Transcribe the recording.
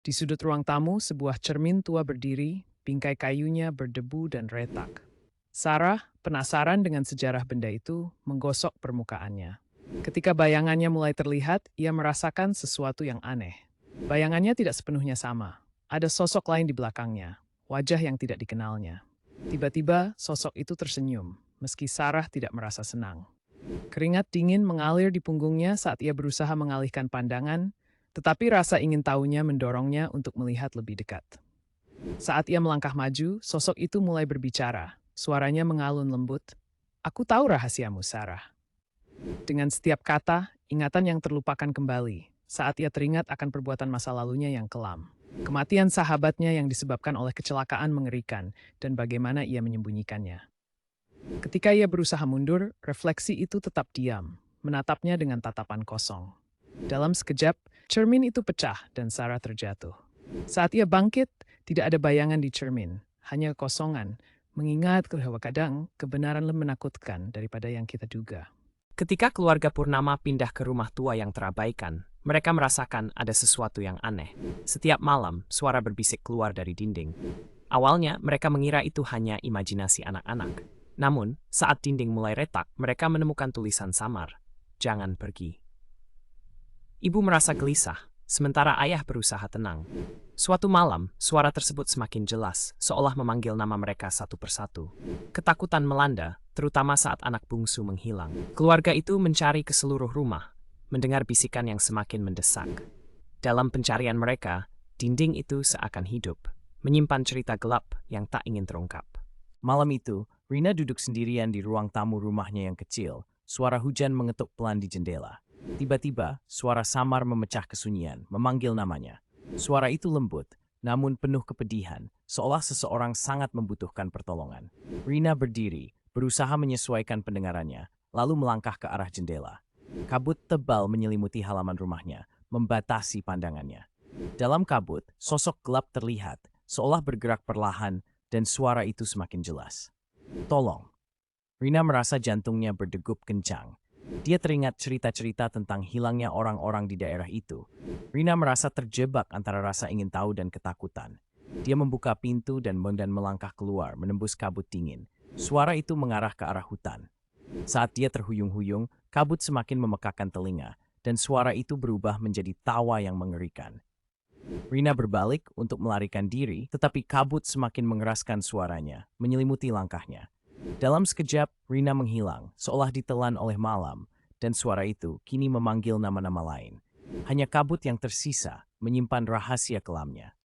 Di sudut ruang tamu, sebuah cermin tua berdiri, bingkai kayunya berdebu dan retak. Sarah, penasaran dengan sejarah benda itu, menggosok permukaannya. Ketika bayangannya mulai terlihat, ia merasakan sesuatu yang aneh. Bayangannya tidak sepenuhnya sama. Ada sosok lain di belakangnya, wajah yang tidak dikenalnya. Tiba-tiba, sosok itu tersenyum, meski Sarah tidak merasa senang. Keringat dingin mengalir di punggungnya saat ia berusaha mengalihkan pandangan, tetapi rasa ingin tahunya mendorongnya untuk melihat lebih dekat. Saat ia melangkah maju, sosok itu mulai berbicara. Suaranya mengalun lembut. "Aku tahu rahasiamu, Sarah." Dengan setiap kata, ingatan yang terlupakan kembali saat ia teringat akan perbuatan masa lalunya yang kelam. Kematian sahabatnya yang disebabkan oleh kecelakaan mengerikan dan bagaimana ia menyembunyikannya. Ketika ia berusaha mundur, refleksi itu tetap diam, menatapnya dengan tatapan kosong. Dalam sekejap, cermin itu pecah dan Sarah terjatuh. Saat ia bangkit, tidak ada bayangan di cermin, hanya kekosongan, mengingat bahwa kadang kebenaran lebih menakutkan daripada yang kita duga. Ketika keluarga Purnama pindah ke rumah tua yang terabaikan, mereka merasakan ada sesuatu yang aneh. Setiap malam, suara berbisik keluar dari dinding. Awalnya, mereka mengira itu hanya imajinasi anak-anak. Namun, saat dinding mulai retak, mereka menemukan tulisan samar, "Jangan pergi." Ibu merasa gelisah, sementara ayah berusaha tenang. Suatu malam, suara tersebut semakin jelas, seolah memanggil nama mereka satu persatu. Ketakutan melanda, terutama saat anak bungsu menghilang. Keluarga itu mencari ke seluruh rumah, mendengar bisikan yang semakin mendesak. Dalam pencarian mereka, dinding itu seakan hidup, menyimpan cerita gelap yang tak ingin terungkap. Malam itu, Rina duduk sendirian di ruang tamu rumahnya yang kecil. Suara hujan mengetuk pelan di jendela. Tiba-tiba, suara samar memecah kesunyian, memanggil namanya. Suara itu lembut, namun penuh kepedihan, seolah seseorang sangat membutuhkan pertolongan. Rina berdiri, berusaha menyesuaikan pendengarannya, lalu melangkah ke arah jendela. Kabut tebal menyelimuti halaman rumahnya, membatasi pandangannya. Dalam kabut, sosok gelap terlihat, seolah bergerak perlahan, dan suara itu semakin jelas. "Tolong." Rina merasa jantungnya berdegup kencang. Dia teringat cerita-cerita tentang hilangnya orang-orang di daerah itu. Rina merasa terjebak antara rasa ingin tahu dan ketakutan. Dia membuka pintu dan melangkah keluar, menembus kabut dingin. Suara itu mengarah ke arah hutan. Saat dia terhuyung-huyung, kabut semakin memekakkan telinga, dan suara itu berubah menjadi tawa yang mengerikan. Rina berbalik untuk melarikan diri, tetapi kabut semakin mengeraskan suaranya, menyelimuti langkahnya. Dalam sekejap, Rina menghilang, seolah ditelan oleh malam, dan suara itu kini memanggil nama-nama lain. Hanya kabut yang tersisa menyimpan rahasia kelamnya.